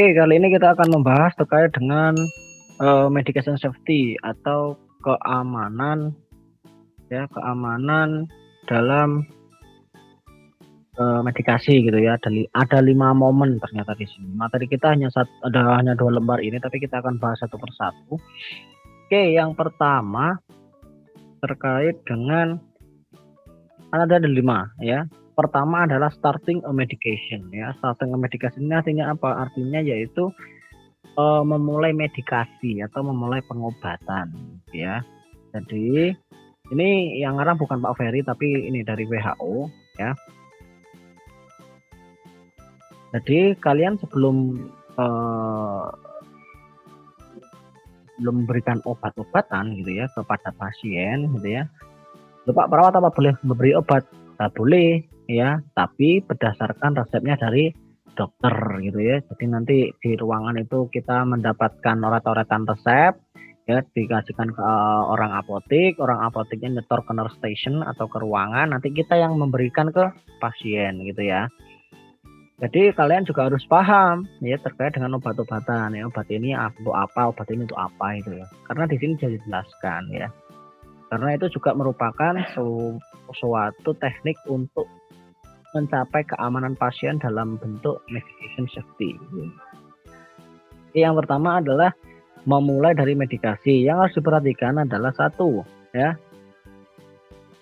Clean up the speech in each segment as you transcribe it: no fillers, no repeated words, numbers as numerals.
Oke, kali ini kita akan membahas terkait dengan medication safety atau keamanan keamanan dalam medikasi gitu ya. Ada 5 momen ternyata di sini. Materi kita hanya 2 lembar ini, tapi kita akan bahas satu persatu. Oke, yang pertama terkait dengan ada 5 ya. Pertama adalah starting a medication ya. Starting a medication ini artinya apa? Artinya yaitu memulai medikasi atau memulai pengobatan ya. Jadi ini yang ngarang bukan Pak Ferry, tapi ini dari WHO ya. Jadi kalian sebelum memberikan obat-obatan gitu ya kepada pasien gitu ya. Pak perawat apa boleh memberi obat? Tak boleh ya, tapi berdasarkan resepnya dari dokter gitu ya. Jadi nanti di ruangan itu kita mendapatkan oret-oretan resep ya, dikasihkan ke orang apoteknya nyetor ke nurse station atau ke ruangan, nanti kita yang memberikan ke pasien gitu ya. Jadi kalian juga harus paham ya terkait dengan obat-obatan ya, obat ini untuk apa, obat ini untuk apa itu ya. Karena di sini sudah dijelaskan ya. Karena itu juga merupakan suatu teknik untuk mencapai keamanan pasien dalam bentuk medication safety. Yang pertama adalah memulai dari medikasi. Yang harus diperhatikan adalah satu ya,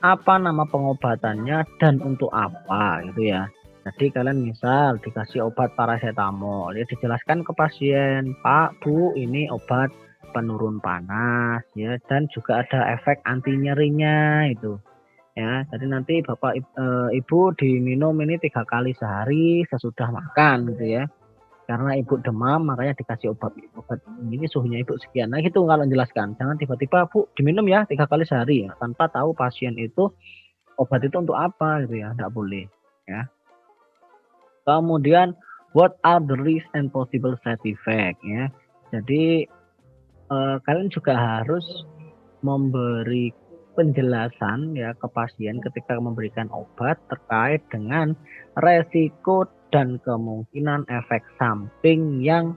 apa nama pengobatannya dan untuk apa gitu ya. Jadi kalian misal dikasih obat paracetamol ya, dijelaskan ke pasien, Pak, Bu, ini obat penurun panas ya, dan juga ada efek anti nyerinya itu ya. Jadi nanti Bapak Ibu diminum ini 3 kali sehari sesudah makan gitu ya. Karena Ibu demam makanya dikasih obat ini suhunya Ibu sekian. Nah gitu kalau menjelaskan. Jangan tiba-tiba Bu diminum ya 3 kali sehari ya, tanpa tahu pasien itu obat itu untuk apa gitu ya, enggak boleh ya. Kemudian what are the risks and possible side effect ya. Jadi kalian juga harus memberi penjelasan ya ke pasien ketika memberikan obat terkait dengan resiko dan kemungkinan efek samping yang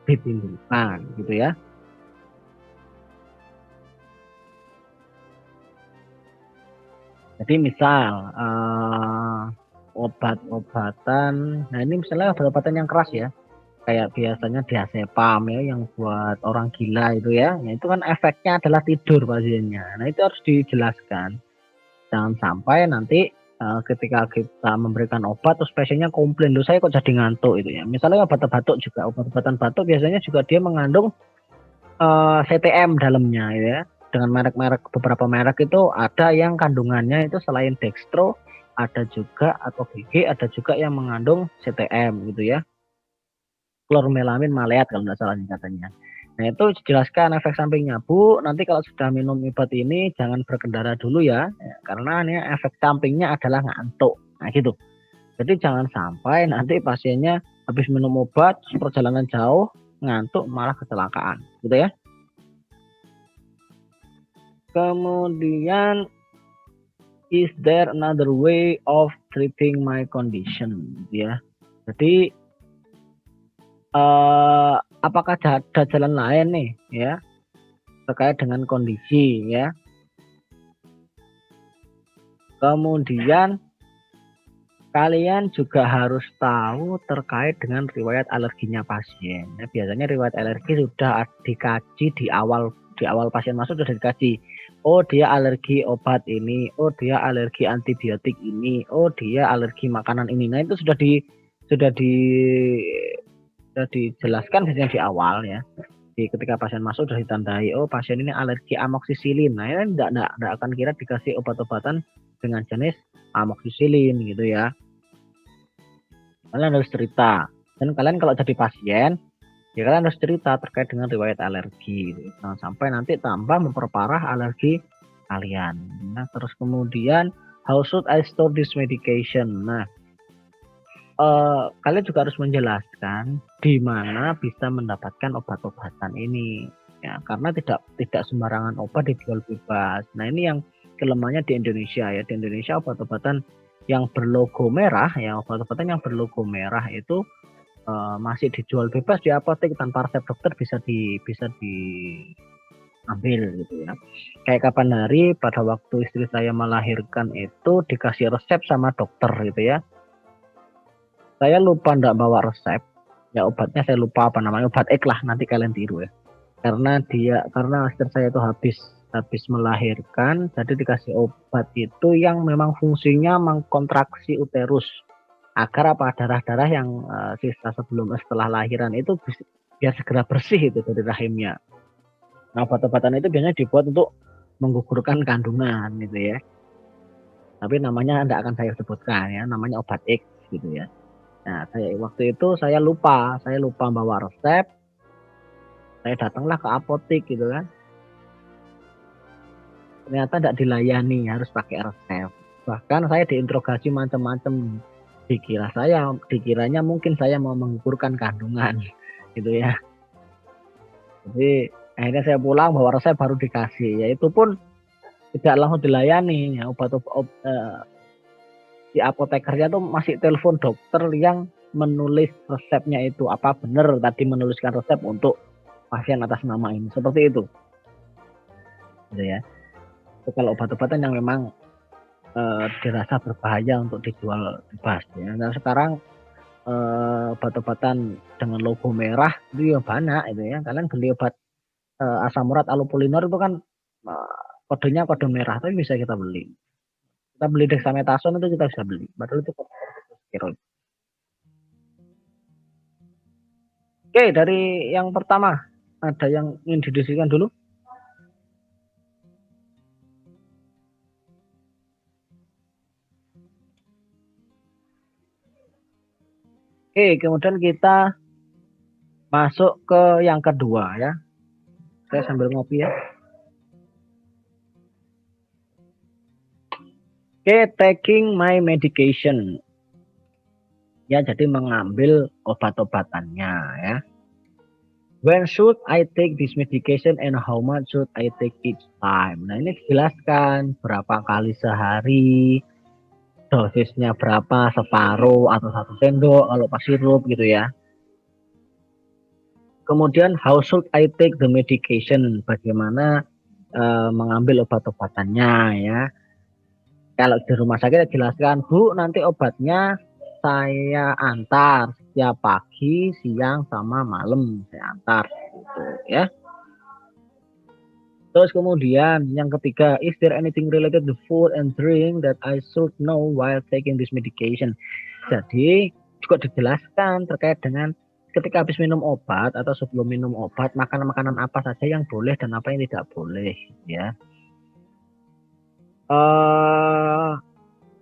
ditimbulkan gitu ya. Jadi misal obat-obatan, nah ini misalnya obat-obatan yang keras ya, kayak biasanya diazepam ya, yang buat orang gila itu ya. Nah, itu kan efeknya adalah tidur pasiennya. Nah, itu harus dijelaskan. Jangan sampai nanti ketika kita memberikan obat terus pasiennya komplain, "Loh, saya kok jadi ngantuk?" itu ya. Misalnya obat batuk juga, obat-obatan batuk biasanya juga dia mengandung CTM dalamnya ya. Dengan merek-merek, beberapa merek itu ada yang kandungannya itu selain dextro, ada juga atau BG, ada juga yang mengandung CTM gitu ya. Chlormelamin maleat kalau nggak salah katanya. Nah itu dijelaskan efek sampingnya, Bu. Nanti kalau sudah minum obat ini jangan berkendara dulu ya, karena ini efek sampingnya adalah ngantuk. Nah gitu. Jadi jangan sampai nanti pasiennya habis minum obat perjalanan jauh ngantuk malah kecelakaan, gitu ya. Kemudian is there another way of treating my condition ya. Jadi apakah ada jalan lain nih ya terkait dengan kondisi ya. Kemudian kalian juga harus tahu terkait dengan riwayat alerginya pasien. Ya, biasanya riwayat alergi sudah dikaji di awal pasien masuk sudah dikaji. Oh dia alergi obat ini, oh dia alergi antibiotik ini, oh dia alergi makanan ini. Nah itu sudah dijelaskan biasanya di awal ya. Ketika pasien masuk sudah ditandai, oh pasien ini alergi amoksisilin. Nah ini enggak akan kira dikasih obat-obatan dengan jenis amoksisilin gitu ya. Kalian harus cerita. Dan kalian kalau jadi pasien, ya kalian harus cerita terkait dengan riwayat alergi. Jangan sampai nanti tambah memperparah alergi kalian. Nah, terus kemudian how should I store this medication? Nah, kalian juga harus menjelaskan di mana bisa mendapatkan obat-obatan ini. Ya, karena tidak sembarangan obat dijual bebas. Nah, ini yang kelemahannya di Indonesia ya. Di Indonesia obat-obatan yang berlogo merah ya, obat-obatan yang berlogo merah itu masih dijual bebas di apotek tanpa resep dokter bisa diambil gitu ya. Kayak kapan hari pada waktu istri saya melahirkan itu dikasih resep sama dokter gitu ya. Saya lupa ndak bawa resep. Ya obatnya saya lupa apa namanya, obat X lah, nanti kalian tiru ya. Karena istri saya itu habis melahirkan, jadi dikasih obat itu yang memang fungsinya mengkontraksi uterus agar apa darah-darah yang sisa setelah lahiran itu biar segera bersih itu dari rahimnya. Nah, obat-obatan itu biasanya dibuat untuk menggugurkan kandungan gitu ya. Tapi namanya tidak akan saya sebutkan ya, namanya obat X gitu ya. Nah, waktu itu saya lupa bawa resep. Saya datanglah ke apotek gitu kan. Ternyata tidak dilayani, harus pakai resep. Bahkan saya diinterogasi macam-macam. Dikiranya mungkin saya mau menggugurkan kandungan gitu ya. Jadi akhirnya saya pulang bawa resep baru dikasih. Ya itu pun tidak langsung dilayani ya, si apotekernya tuh masih telepon dokter yang menulis resepnya itu apa benar tadi menuliskan resep untuk pasien atas nama ini, seperti itu gitu ya. Itu kalau obat-obatan yang memang dirasa berbahaya untuk dijual bebas ya. Nah sekarang obat-obatan dengan logo merah itu ya banyak itu ya. Kalian beli obat asam urat allopurinol itu kan kodenya kode merah, tapi bisa kita beli. Kita beli dexamethasone itu kita bisa beli, padahal itu steroid. Oke, dari yang pertama ada yang ingin didiskusikan dulu? Oke, kemudian kita masuk ke yang kedua ya. Saya sambil ngopi ya. Oke, taking my medication. Ya, jadi mengambil obat-obatannya ya. When should I take this medication and how much should I take each time? Nah, ini dijelaskan berapa kali sehari, dosisnya berapa, separuh atau 1 sendok kalau pas sirup gitu ya. Kemudian how should I take the medication? Bagaimana mengambil obat-obatannya ya. Kalau di rumah sakit jelaskan, Bu, nanti obatnya saya antar setiap pagi, siang, sama malam saya antar gitu ya. Terus kemudian yang ketiga, is there anything related to food and drink that I should know while taking this medication? Jadi juga dijelaskan terkait dengan ketika habis minum obat atau sebelum minum obat, makanan-makanan apa saja yang boleh dan apa yang tidak boleh ya.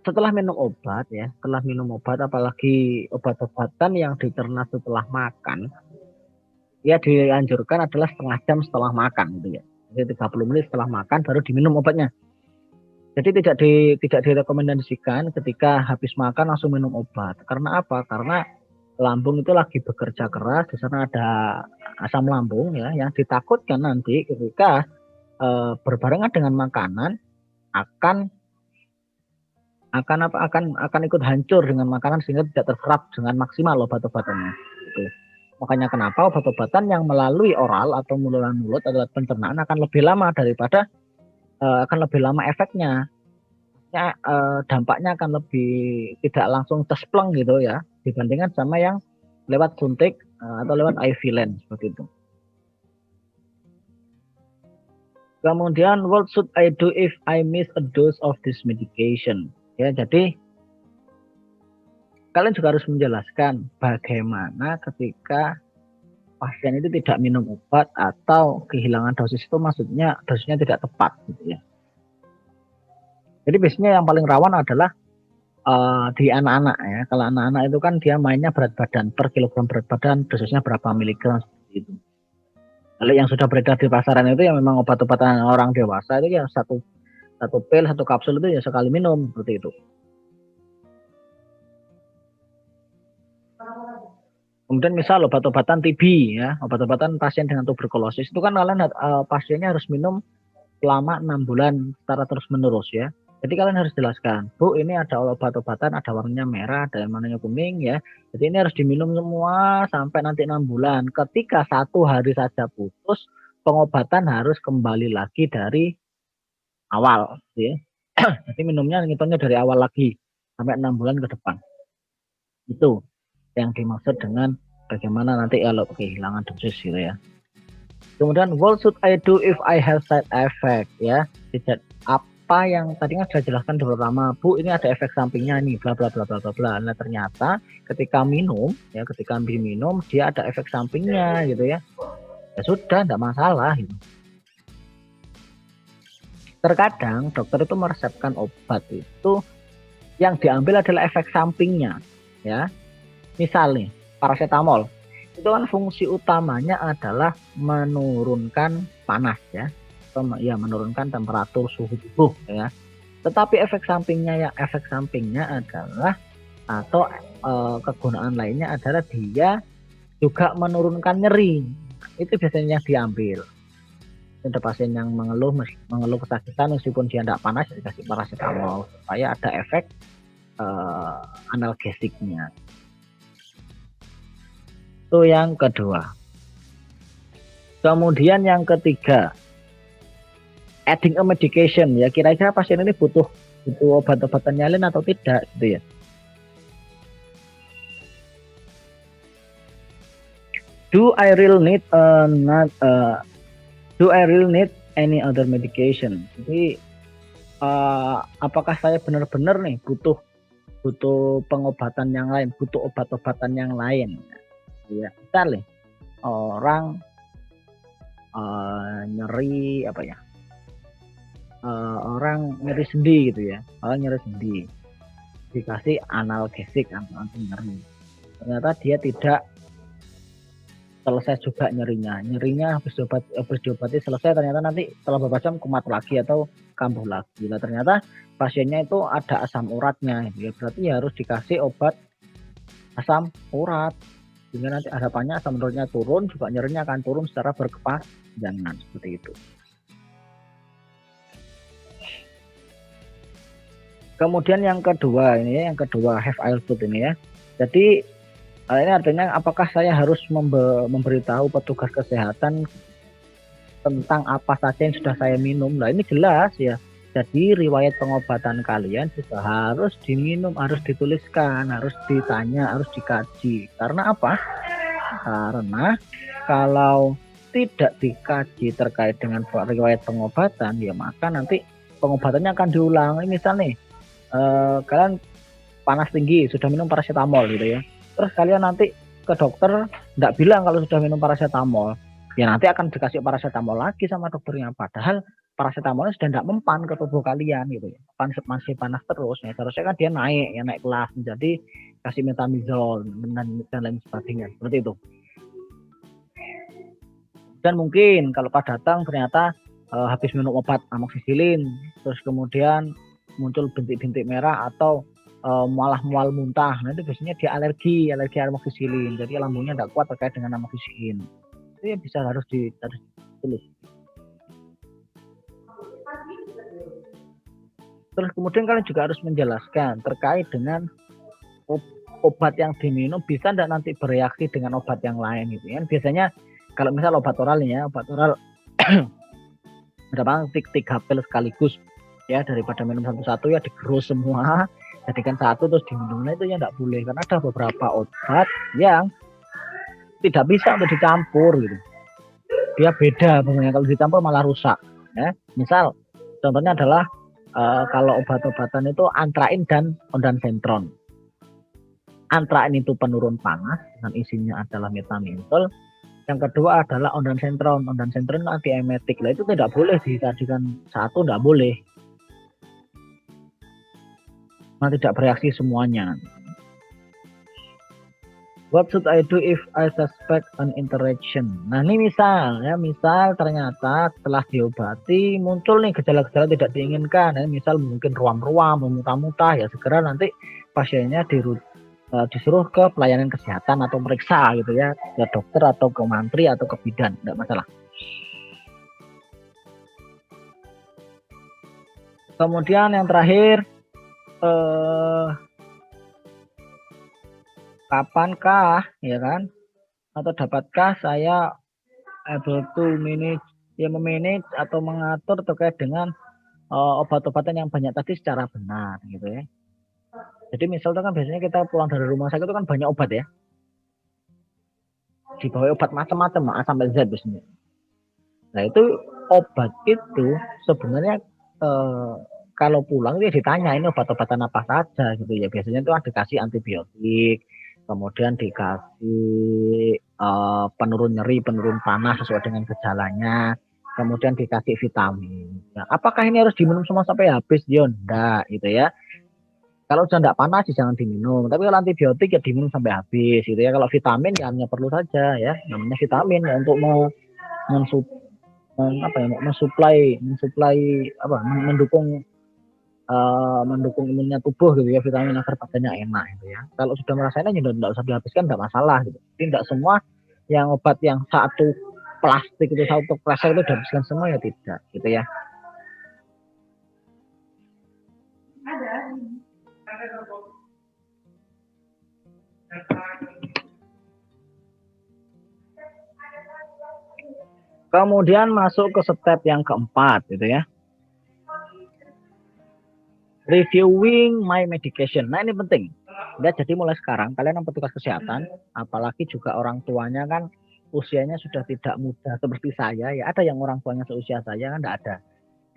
Setelah minum obat ya, apalagi obat-obatan yang dicerna setelah makan, ya dianjurkan adalah setengah jam setelah makan gitu ya. Jadi 30 menit setelah makan baru diminum obatnya. Jadi tidak direkomendasikan ketika habis makan langsung minum obat. Karena apa? Karena lambung itu lagi bekerja keras, di sana ada asam lambung ya, yang ditakutkan nanti ketika berbarengan dengan makanan akan ikut hancur dengan makanan sehingga tidak terserap dengan maksimal obat-obatannya. Gitu. Makanya kenapa obat-obatan yang melalui oral atau melalui mulut adalah pencernaan akan lebih lama daripada efeknya. Ya, dampaknya akan lebih tidak langsung cespleng gitu ya dibandingkan sama yang lewat suntik atau lewat IV lens seperti itu. Kemudian what should I do if I miss a dose of this medication? Ya, jadi kalian juga harus menjelaskan bagaimana ketika pasien itu tidak minum obat atau kehilangan dosis itu, maksudnya dosisnya tidak tepat gitu ya. Jadi biasanya yang paling rawan adalah di anak-anak ya. Kalau anak-anak itu kan dia mainnya berat badan, per kilogram berat badan dosisnya berapa miligram seperti itu. Kalau yang sudah beredar di pasaran itu yang memang obat-obatan orang dewasa itu ya satu pil, satu kapsul itu ya sekali minum seperti itu. Kemudian misal obat-obatan TB ya, obat-obatan pasien dengan tuberkulosis itu kan kalian pasiennya harus minum selama 6 bulan secara terus menerus ya. Jadi kalian harus jelaskan, Bu, ini ada obat-obatan, ada warnanya merah, ada yang warnanya kuning ya. Jadi ini harus diminum semua sampai nanti 6 bulan. Ketika 1 hari saja putus, pengobatan harus kembali lagi dari awal. Ya. Jadi minumnya ngitungnya dari awal lagi sampai 6 bulan ke depan. Itu yang dimaksud dengan bagaimana nanti kalau kehilangan dosis gitu ya. Kemudian what should I do if I have side effect ya. Tidak apa yang tadi kan sudah jelaskan pertama, Bu, ini ada efek sampingnya nih bla bla bla bla bla bla. Nah, ternyata ketika minum dia ada efek sampingnya gitu ya. Ya sudah, enggak masalah gitu. Terkadang dokter itu meresepkan obat itu yang diambil adalah efek sampingnya ya. Misalnya paracetamol itu kan fungsi utamanya adalah menurunkan panas ya, menurunkan temperatur suhu tubuh ya. Tetapi efek sampingnya adalah atau kegunaan lainnya adalah dia juga menurunkan nyeri. Itu biasanya diambil. Ada pasien yang mengeluh kesakitan meskipun dia tidak panas, dikasih paracetamol supaya ada efek analgesiknya. Itu yang kedua. Kemudian yang ketiga, adding a medication ya, kira-kira pasien ini butuh obat-obatan nyalin atau tidak gitu ya. Do I really need any other medication? Jadi apakah saya benar-benar nih butuh pengobatan yang lain, butuh obat-obatan yang lain? Ya, misalnya orang nyeri apa ya? Orang nyeri sendi gitu ya. Orang nyeri sendi. Dikasih analgesik anti nyeri. Ternyata dia tidak selesai juga nyerinya. Nyerinya habis diobati selesai, ternyata nanti setelah beberapa jam kumat lagi atau kambuh lagi. Nah, ternyata pasiennya itu ada asam uratnya. Ya, berarti harus dikasih obat asam urat. Sehingga nanti harapannya asam uratnya turun, juga nyerinya akan turun secara berkepanjangan seperti itu. Kemudian yang kedua have ill food ini ya. Jadi ini artinya apakah saya harus memberitahu petugas kesehatan tentang apa saja yang sudah saya minum. Nah, ini jelas ya. Jadi riwayat pengobatan kalian juga harus diminum, harus dituliskan, harus ditanya, harus dikaji. Karena apa? Karena kalau tidak dikaji terkait dengan riwayat pengobatan, ya maka nanti pengobatannya akan diulang. Misalnya kalian panas tinggi, sudah minum paracetamol gitu ya. Terus kalian nanti ke dokter nggak bilang kalau sudah minum paracetamol, ya nanti akan dikasih paracetamol lagi sama dokternya. Padahal paracetamolnya sudah tidak mempan ke tubuh kalian gitu ya, masih panas terus ya. Seharusnya kan dia naik kelas menjadi kasih metamizol dan lain sebagainya seperti itu. Dan mungkin kalau pas datang ternyata habis minum obat amoxicillin, terus kemudian muncul bintik-bintik merah atau malah mual muntah, nah itu biasanya dia alergi amoxicillin, jadi lambungnya tidak kuat terkait dengan amoxicillin. Itu ya bisa harus ditulis. Terus kemudian kalian juga harus menjelaskan terkait dengan obat yang diminum bisa tidak nanti bereaksi dengan obat yang lain gitu ya. Biasanya kalau misal obat oral berapa 3 pil sekaligus ya, daripada minum satu-satu ya digerus semua, jadikan satu terus diminumnya, itu ya tidak boleh karena ada beberapa obat yang tidak bisa untuk dicampur gitu. Dia beda, misalnya kalau dicampur malah rusak ya. Misal contohnya adalah kalau obat-obatan itu antrain dan ondansetron. Antrain itu penurun panas dan isinya adalah metamizol. Yang kedua adalah ondansetron. Ondansetron itu antiemetik. Lah itu tidak boleh dijadikan satu, tidak boleh. Nah, tidak bereaksi semuanya. What should I do if I suspect an interaction? Nah, ini misal ternyata setelah diobati muncul nih gejala-gejala tidak diinginkan. Nah, misal mungkin ruam-ruam, muntah-muntah, ya segera nanti pasiennya disuruh ke pelayanan kesehatan atau meriksa gitu ya, ke dokter atau ke mantri atau ke bidan, tidak masalah. Kemudian yang terakhir, kapankah ya kan atau dapatkah saya able to manage memanage atau mengatur terkait dengan obat-obatan yang banyak tadi secara benar gitu ya. Jadi misalnya kan biasanya kita pulang dari rumah sakit itu kan banyak obat ya. Dibawa obat macam-macam A sampai Z biasanya. Nah itu obat itu sebenarnya kalau pulang dia ditanya ini obat-obatan apa saja gitu ya. Biasanya itu dikasih antibiotik, kemudian dikasih penurun nyeri, penurun panas sesuai dengan gejalanya, kemudian dikasih vitamin. Nah, apakah ini harus diminum semua sampai habis? Ya enggak gitu ya. Kalau sudah enggak panas jangan diminum. Tapi kalau antibiotik ya diminum sampai habis gitu ya. Kalau vitamin ya hanya perlu saja ya. Namanya vitamin ya untuk mensuplai mendukung imunnya tubuh gitu ya, vitamin agar badannya enak gitu ya. Kalau sudah merasa enak ya enggak usah dihabiskan, enggak masalah gitu. Jadi enggak semua yang obat yang satu plastik itu satu kresek itu dihabiskan semua ya tidak gitu ya. Kemudian masuk ke step yang keempat gitu ya. Reviewing my medication. Nah ini penting. Ya, jadi mulai sekarang kalian yang petugas kesehatan, apalagi juga orang tuanya kan usianya sudah tidak muda seperti saya ya. Ada yang orang tuanya seusia saya kan, enggak ada.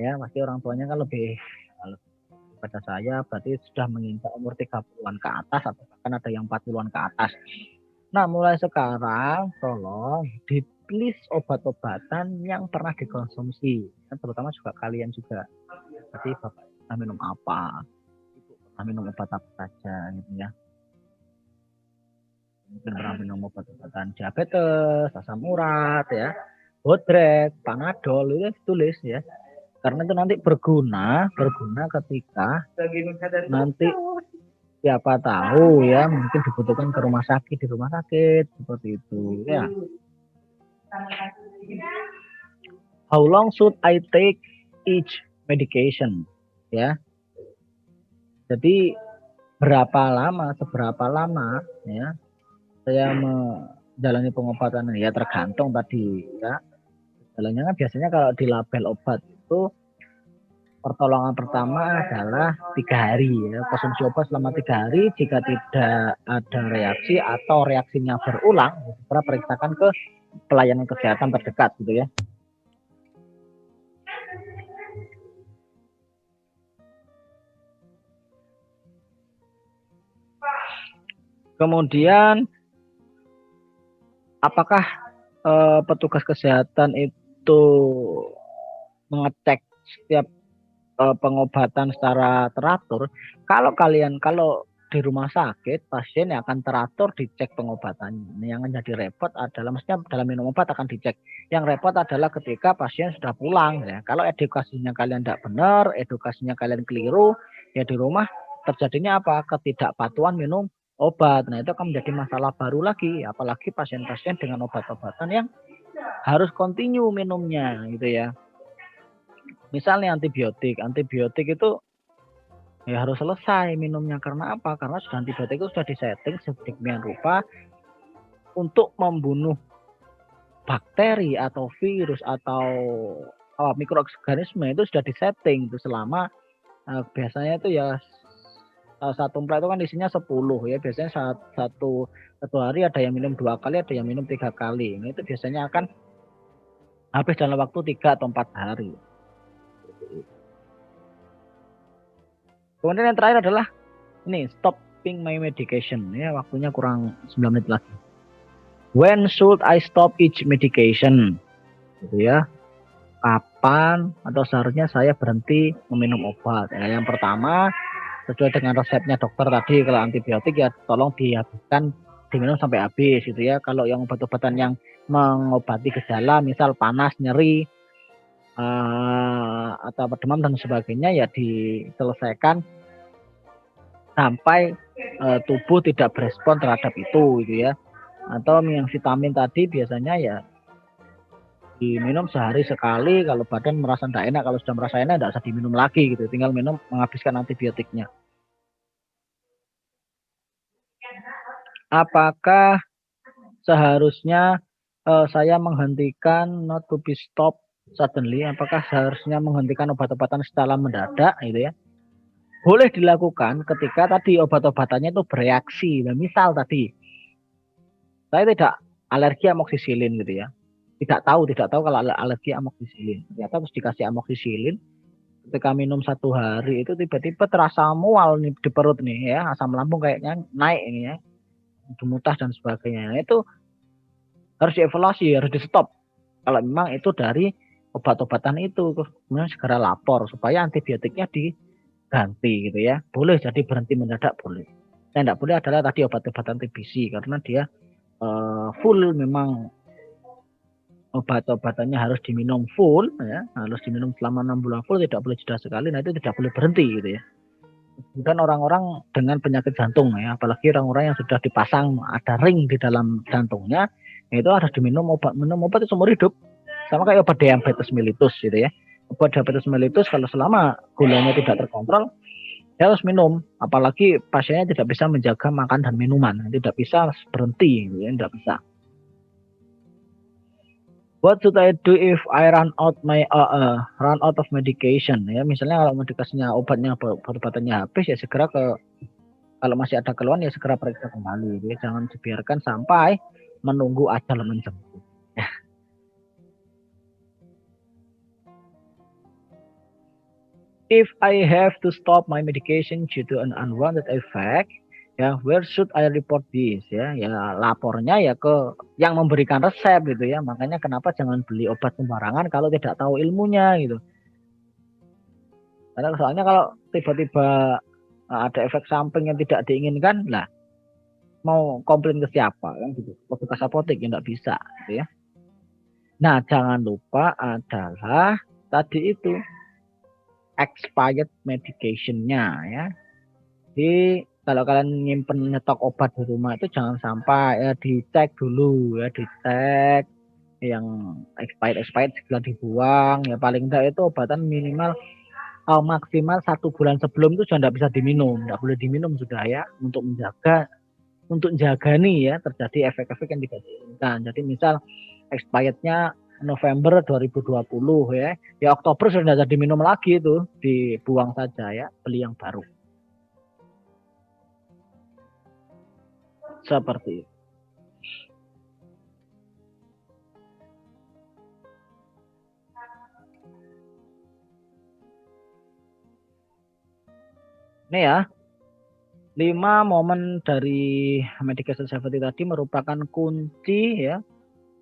Ya, pasti orang tuanya kan lebih pada saya, berarti sudah menginjak umur 30-an ke atas atau bahkan ada yang 40-an ke atas. Nah, mulai sekarang tolong di list obat-obatan yang pernah dikonsumsi. Terutama juga kalian juga. Berarti Bapak pernah minum apa? Ibu pernah minum obat apa saja gitu ya. Mungkin pernah minum obat-obatan diabetes, asam urat ya, Bodrek, Panadol, itu tulis ya. Karena itu nanti berguna ketika nanti siapa tahu ya mungkin dibutuhkan ke rumah sakit, di rumah sakit seperti itu ya. How long should I take each medication ya. Jadi seberapa lama ya saya menjalani pengobatan ya, tergantung tadi ya. Jalannya kan biasanya kalau di label obat itu pertolongan pertama adalah 3 hari ya, konsumsi obat selama 3 hari. Jika tidak ada reaksi atau reaksinya berulang, segera periksakan ke pelayanan kesehatan terdekat gitu ya. Kemudian apakah petugas kesehatan itu mengecek setiap pengobatan secara teratur? Kalau di rumah sakit pasien yang akan teratur dicek pengobatannya. Yang menjadi repot adalah maksudnya dalam minum obat akan dicek. Yang repot adalah ketika pasien sudah pulang ya. Kalau edukasinya kalian tidak benar, edukasinya kalian keliru, ya di rumah terjadinya apa? Ketidakpatuhan minum obat. Nah, itu akan menjadi masalah baru lagi, apalagi pasien-pasien dengan obat-obatan yang harus continue minumnya gitu ya. Misalnya antibiotik itu ya harus selesai minumnya. Karena apa? Karena sudah antibiotik itu sudah disetting sedemikian rupa untuk membunuh bakteri atau virus atau mikroorganisme, itu sudah disetting itu selama biasanya itu ya satu tumpah itu kan isinya 10 ya. Biasanya satu hari ada yang minum 2 kali, ada yang minum 3 kali. Nah, itu biasanya akan habis dalam waktu 3 atau 4 hari. Kemudian yang terakhir adalah ini, stopping my medication ya, waktunya kurang 9 menit lagi. When should I stop each medication? Gitu ya. Kapan atau seharusnya saya berhenti meminum obat? Ya, yang pertama sesuai dengan resepnya dokter tadi, kalau antibiotik ya tolong dihabiskan, diminum sampai habis gitu ya. Kalau yang obat-obatan yang mengobati gejala misal panas, nyeri, atau demam dan sebagainya ya diselesaikan sampai tubuh tidak berespon terhadap itu gitu ya. Atau yang vitamin tadi biasanya ya Diminum sehari sekali, kalau badan merasa tidak enak, kalau sudah merasa enak tidak usah diminum lagi gitu, tinggal minum menghabiskan antibiotiknya. Apakah seharusnya saya menghentikan not to be stop suddenly? Apakah seharusnya menghentikan obat-obatan secara mendadak gitu ya? Boleh dilakukan ketika tadi obat-obatannya itu bereaksi. Nah, misal tadi saya tidak alergi amoksisilin gitu ya. Tidak tahu kalau alergi amoksisilin. Ternyata terus dikasih amoksisilin, ketika minum 1 hari itu tiba-tiba terasa mual nih di perut nih ya, asam lambung kayaknya naik ini ya, muntah dan sebagainya. Nah, itu harus dievaluasi, harus di stop. Kalau memang itu dari obat-obatan itu, kemudian segera lapor supaya antibiotiknya diganti gitu ya. Boleh jadi berhenti mendadak boleh. Yang tidak boleh adalah tadi obat-obatan TBC karena dia full memang obat-obatannya harus diminum full ya, harus diminum selama 6 bulan full, tidak boleh jeda sekali. Nah itu tidak boleh berhenti gitu ya. Kemudian orang-orang dengan penyakit jantung ya, apalagi orang-orang yang sudah dipasang ada ring di dalam jantungnya, itu harus minum obat itu seumur hidup. Sama kayak obat diabetes mellitus gitu ya. Obat diabetes mellitus kalau selama gulanya tidak terkontrol, dia harus minum. Apalagi pasiennya tidak bisa menjaga makan dan minuman, tidak bisa berhenti, gitu ya, tidak bisa. What should I do if I run out of medication? Ya, misalnya kalau medikasinya obatannya habis ya segera kalau masih ada keluhan ya segera periksa kembali. Ya. Jangan dibiarkan sampai menunggu ajal menjemput. Ya. If I have to stop my medication due to an unwanted effect, ya where should I report this? Ya lapornya ya ke yang memberikan resep gitu ya. Makanya kenapa jangan beli obat sembarangan kalau tidak tahu ilmunya gitu. Karena soalnya kalau tiba-tiba ada efek samping yang tidak diinginkan, lah mau komplain ke siapa kan gitu? Petugas apotek ya nggak bisa gitu ya. Nah jangan lupa adalah tadi itu expired medication-nya ya. Jadi kalau kalian nyimpen nyetok obat di rumah itu jangan sampai ya dicek dulu ya, dicek yang expired segera dibuang ya, paling enggak itu obatan minimal maksimal 1 bulan sebelum itu sudah tidak bisa diminum, tidak boleh diminum sudah ya, untuk jaga nih ya terjadi efek-efek yang tidak diinginkan. Jadi misal expirednya November 2020 ya Oktober sudah tidak diminum lagi itu, dibuang saja ya, beli yang baru. Seperti itu. Ini ya, 5 momen dari medication safety tadi merupakan kunci ya,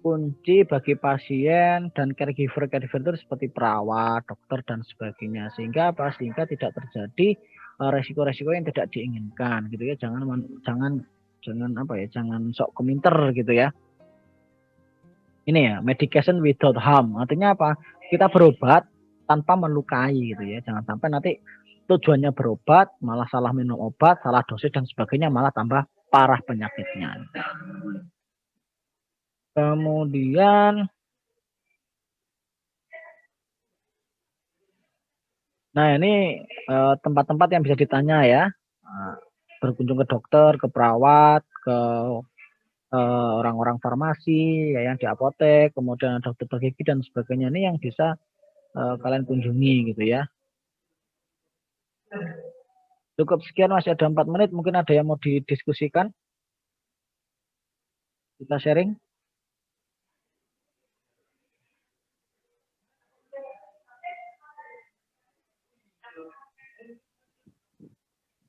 kunci bagi pasien dan caregiver itu seperti perawat, dokter dan sebagainya, sehingga tidak terjadi resiko-resiko yang tidak diinginkan gitu ya. Jangan sok keminter gitu ya. Ini ya, medication without harm, artinya apa? Kita berobat tanpa melukai gitu ya. Jangan sampai nanti tujuannya berobat malah salah minum obat, salah dosis dan sebagainya, malah tambah parah penyakitnya. Kemudian nah ini tempat-tempat yang bisa ditanya ya. Berkunjung ke dokter, ke perawat, ke orang-orang farmasi ya, yang di apotek, kemudian dokter gigi dan sebagainya, ini yang bisa kalian kunjungi gitu ya. Cukup sekian, masih ada 4 menit, mungkin ada yang mau didiskusikan, kita sharing.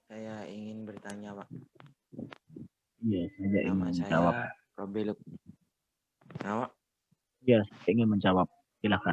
Saya ingin bertanya, Pak. Iya, saya ingin menjawab. Robi Luk. Nama? Iya, saya ingin menjawab. Silakan.